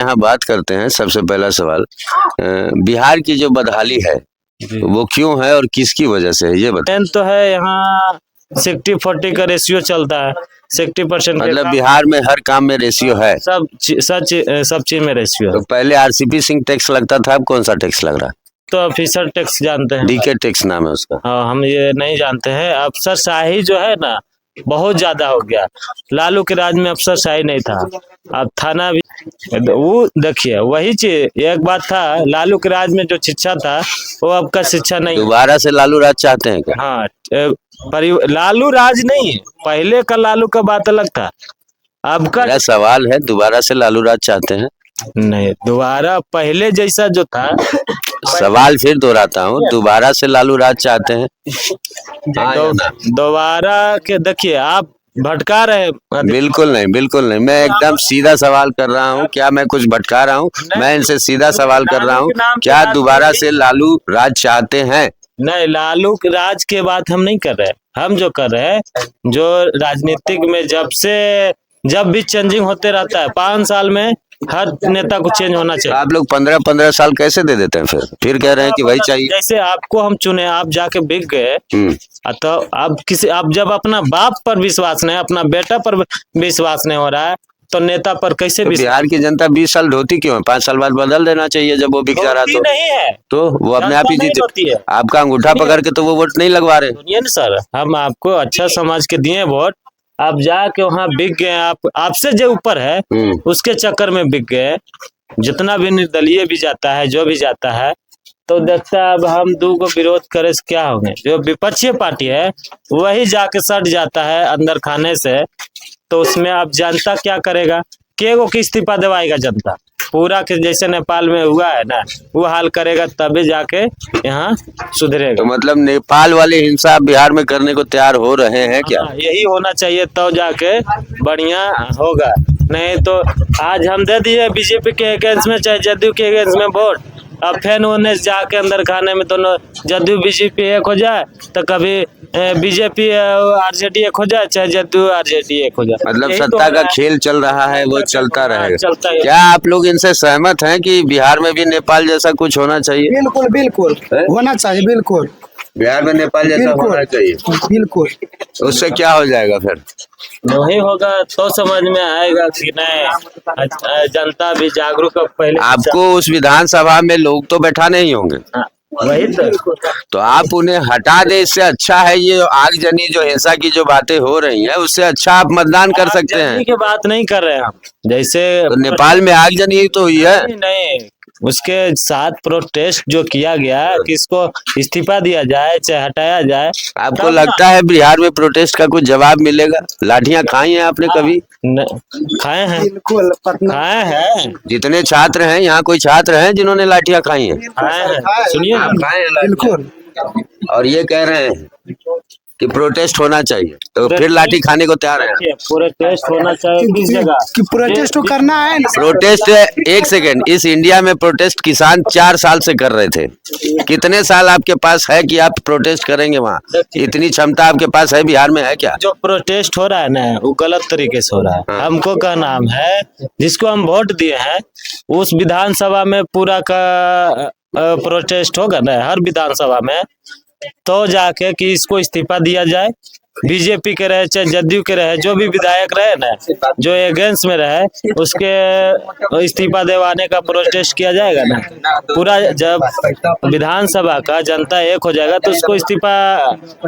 यहाँ बात करते हैं। सबसे पहला सवाल, बिहार की जो बदहाली है वो क्यों है और किसकी वजह से है, ये बताएं। मेन तो है यहाँ 60-40 का रेशियो चलता है। 60% मतलब बिहार में हर काम में रेशियो है, सब चीज में रेशियो तो है। पहले आरसीपी सिंह टैक्स लगता था, अब कौन सा टैक्स लग रहा है? तो अफसर टैक्स जानते हैं। डीके टैक्स नाम है उसका। हाँ, हम ये नहीं जानते हैं। अफसरशाही जो है ना बहुत ज्यादा हो गया। लालू के राज में अफसरशाही नहीं था। अब थाना भी वो देखिए, वही चीज एक बात था। लालू के राज में जो शिक्षा था वो अब का शिक्षा नहीं। दोबारा से लालू राज चाहते हैं क्या? हाँ, लालू राज नहीं, पहले का लालू का बात अलग था। अब का मेरा सवाल है, दोबारा से लालू राज चाहते हैं? नहीं, दोबारा पहले जैसा जो था। सवाल फिर दोहराता हूँ, दोबारा से लालू राज चाहते हैं? हाँ या ना? दोबारा के देखिए, आप भटका रहे हैं। बिल्कुल नहीं, बिल्कुल नहीं, मैं एकदम सीधा सवाल कर रहा हूँ। क्या मैं कुछ भटका रहा हूँ? मैं इनसे सीधा सवाल कर रहा हूँ, क्या दोबारा से लालू राज चाहते हैं? नहीं, लालू राज के बात हम नहीं कर रहे। हम जो कर रहे हैं, जो राजनीतिक में जब भी चेंजिंग होते रहता है, 5 साल में हर नेता को चेंज होना चाहिए। आप लोग 15-15 साल कैसे दे देते हैं? फिर कह रहे हैं कि वही चाहिए। जैसे आपको हम चुने, आप जाके बिक गए, तो आप जब अपना बाप पर विश्वास नहीं, अपना बेटा पर विश्वास नहीं हो रहा है, तो नेता पर कैसे तो बिहार की जनता 20 साल ढोती क्यों है? 5 साल बाद बदल देना चाहिए जब वो बिक जा रहा तो। नहीं है तो वो अपने आप ही होती है। जीते। आपका अंगूठा पकड़ के तो वो वोट नहीं लगवा रहे। सुनिए ना सर, हम आपको अच्छा समझ के दिए वोट, आप जाके वहाँ बिक गए। आपसे जो ऊपर है उसके चक्कर में बिक गए। जितना भी निर्दलीय भी जाता है, जो भी जाता है, तो देखता है अब हम दो को विरोध करे से क्या होंगे। जो विपक्षी पार्टी है वही जाके सट जाता है अंदर खाने से, तो उसमें अब जनता क्या करेगा? केगो की इस्तीफा दिवाएगा जनता? पूरा के जैसे नेपाल में हुआ है ना, वो हाल करेगा तभी जाके यहाँ सुधरेगा। तो मतलब नेपाल वाले हिंसा बिहार में करने को तैयार हो रहे हैं क्या? यही होना चाहिए, तो जाके बढ़िया होगा। नहीं तो आज हम दे दिए बीजेपी के अगेंस्ट में, चाहे जदयू के अगेंस्ट में वोट, अब फिर उन्हें जाके अंदर खाने में दोनों जदयू बीजेपी एक हो जाए, तो कभी बीजेपी आरजेडी एक हो जाए, चाहे जदयू आरजेडी एक हो जाए। मतलब सत्ता का खेल चल रहा है, वो चलता रहेगा। चलता है। क्या आप लोग इनसे सहमत हैं कि बिहार में भी नेपाल जैसा कुछ होना चाहिए? बिल्कुल बिल्कुल होना चाहिए। बिल्कुल बिहार में नेपाल जैसा होना चाहिए। बिल्कुल। उससे क्या हो जाएगा फिर? नहीं होगा तो समझ में आएगा कि नहीं, जनता भी जागरूक है पहले। आपको उस विधानसभा में लोग तो बैठा नहीं होंगे, वही तो आप उन्हें हटा दे। इससे अच्छा है ये आगजनी जो हिंसा की जो बातें हो रही हैं, उससे अच्छा आप मतदान कर सकते हैं। की बात नहीं कर रहे हैं हम। जैसे तो नेपाल में आगजनी तो हुई है। नहीं, उसके साथ प्रोटेस्ट जो किया गया कि इसको इस्तीफा दिया जाए चाहे हटाया जाए। आपको लगता है बिहार में प्रोटेस्ट का कुछ जवाब मिलेगा? लाठियां खाई हैं आपने कभी? खाए हैं, बिल्कुल खाए हैं। जितने छात्र हैं यहाँ, कोई छात्र हैं जिन्होंने लाठियां खाई हैं? खाए हैं, सुनिए ना। खाए हैं बिल्कुल। और ये कह रहे हैं कि प्रोटेस्ट होना चाहिए, तो फिर लाठी खाने को तैयार है। प्रोटेस्ट होना चाहिए किस जगह? कि प्रोटेस्ट तो करना है ना। प्रोटेस्ट, एक सेकेंड, इस इंडिया में प्रोटेस्ट किसान 4 साल से कर रहे थे। कितने साल आपके पास है कि आप प्रोटेस्ट करेंगे? वहाँ इतनी क्षमता आपके पास है? बिहार में है क्या? जो प्रोटेस्ट हो रहा है ना, वो गलत तरीके से हो रहा है। हमको का नाम है, जिसको हम वोट दिए हैं उस विधानसभा में पूरा का प्रोटेस्ट होगा ना, हर विधानसभा में, तो जाके कि इसको इस्तीफा दिया जाए। बीजेपी के रहे चाहे जदयू के रहे, जो भी विधायक रहे ना, जो अगेंस्ट में रहे, उसके इस्तीफा दिलवाने का प्रोटेस्ट किया जाएगा ना। पूरा जब विधानसभा का जनता एक हो जाएगा तो उसको इस्तीफा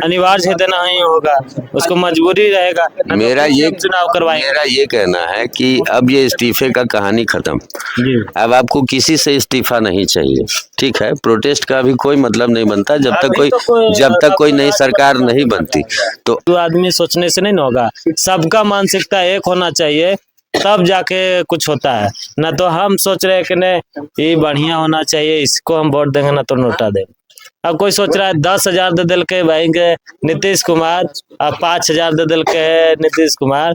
अनिवार्य देना ही होगा, उसको मजबूरी रहेगा। मेरा ये चुनाव करवाएंगे। मेरा ये कहना है कि अब ये इस्तीफे का कहानी खत्म। अब आपको किसी से इस्तीफा नहीं चाहिए, ठीक है? प्रोटेस्ट का भी कोई मतलब नहीं बनता जब तक कोई नई सरकार नहीं बनती। तो आदमी सोचने से नहीं होगा, सबका मानसिकता एक होना चाहिए, तब जाके कुछ होता है। ना तो हम सोच रहे हैं कि नहीं ये बढ़िया होना चाहिए, इसको हम वोट देंगे ना तो नोटा देंगे। अब कोई सोच रहा है 10,000 दे दिल के भाई के नीतीश कुमार, अब 5,000 दे दिल के नीतीश कुमार।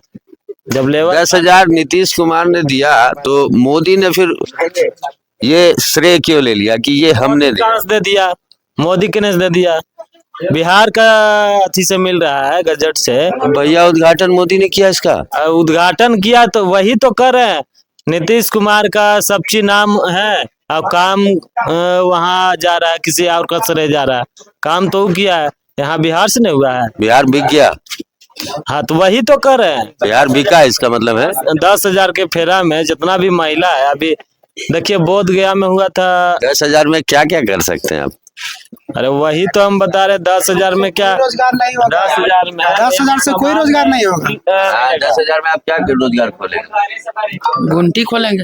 जब लेवल 10,000 नीतीश कुमार ने दिया तो मोदी ने फिर ये श्रेय क्यों ले लिया कि ये हमने दे दिया? मोदी के ने दे दिया, बिहार का अथी से मिल रहा है, गजट से। भैया उद्घाटन मोदी ने किया इसका। उद्घाटन किया तो वही तो कर रहे हैं। नीतीश कुमार का सब चीज नाम है, अब काम वहाँ जा रहा है, किसी और का सरे जा रहा है, काम तो वो किया है, यहाँ बिहार से नहीं हुआ है। बिहार बिक गया, हाँ तो वही तो कर रहे हैं। बिहार बिका है, इसका मतलब है 10,000 के फेरा में जितना भी महिला है, अभी देखिए बोध गया में हुआ था। 10,000 में क्या क्या कर सकते हैं आप? अरे वही तो हम बता रहे, 10,000 में क्या, रोजगार नहीं होगा। 10,000 में 10,000 से कोई रोजगार नहीं होगा। 10,000 में आप क्या रोजगार खोलेंगे? गुमटी खोलेंगे।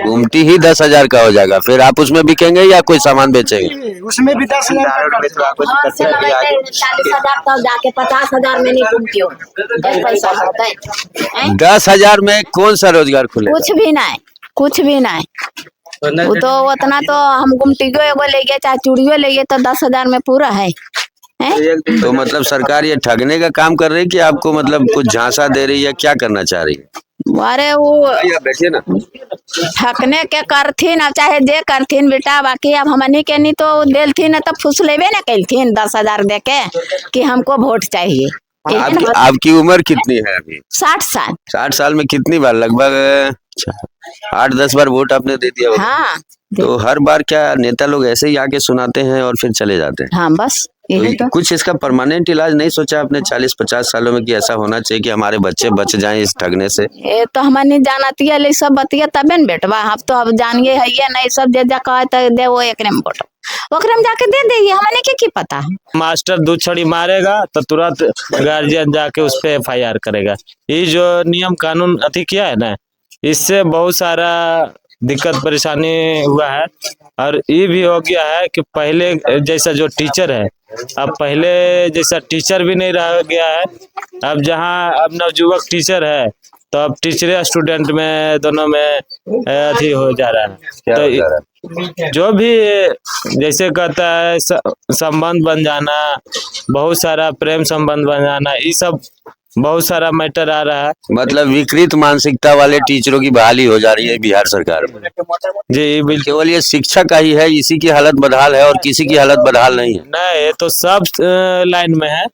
गुमटी ही 10,000 का हो जाएगा, फिर आप उसमें बिकेंगे या कोई सामान बेचेंगे? उसमें भी 10,000 घर से लगाते 40,000 तब जाके 50,000 में नहीं घूमती हो, 10 पैसा होता है। 10,000 में कौन सा रोजगार खुलेगा? कुछ भी नहीं, कुछ भी नहीं। वो तो उतना तो हम गुमटियो एगो ले गए चाहे चूड़ियो ले गए तो 10,000 में पूरा है, हैं? तो मतलब सरकार ये ठगने का काम कर रही है कि आपको मतलब कुछ झांसा दे रही है, क्या करना चाह रही है? अरे वो बैठिए ना। ठकने के करथिन, अब चाहे जे करथिन बेटा, बाकी अब हमनी के नहीं तो देलथिन तब फुसलेबे न कैलथिन 10,000 दे के कि हमको वोट चाहिए। आपकी उम्र कितनी है अभी? 60 साल। 60 साल में कितनी बार, लगभग 8-10 बार वोट आपने दे दिया होगा। हाँ तो हर बार क्या नेता लोग ऐसे ही आके सुनाते हैं और फिर चले जाते हैं? हाँ बस यही तो। कुछ इसका परमानेंट इलाज नहीं सोचा आपने 40-50 सालों में कि ऐसा होना चाहिए कि हमारे बच्चे बच जाएं इस ठगने से? ये तो हमनी जानतिया ले सब बतिया तबे न बेटवा, हम तो अब जानिए है ये नहीं सब जे जा कहे तो दे वो एकरे में वोट, ओकरे में जाके दे देगी, हमने की पता है। मास्टर 2 छड़ी मारेगा तो तुरंत गार्जियन जाके उस पे FIR करेगा। ये जो नियम कानून अति किया है ना, इससे बहुत सारा दिक्कत परेशानी हुआ है। और ये भी हो गया है कि पहले जैसा जो टीचर है, अब पहले जैसा टीचर भी नहीं रह गया है। अब जहाँ अब नवयुवक टीचर है तो अब टीचर स्टूडेंट में दोनों में अथी हो जा रहा है। तो जो भी जैसे कहता है संबंध बन जाना, बहुत सारा प्रेम संबंध बन जाना, ये सब बहुत सारा मैटर आ रहा है। मतलब विकृत मानसिकता वाले टीचरों की बहाली हो जा रही है बिहार सरकार में। जी बिल्कुल। केवल ये शिक्षा का ही है, इसी की हालत बदहाल है और किसी की हालत बदहाल नहीं है। नहीं, ये तो सब लाइन में है।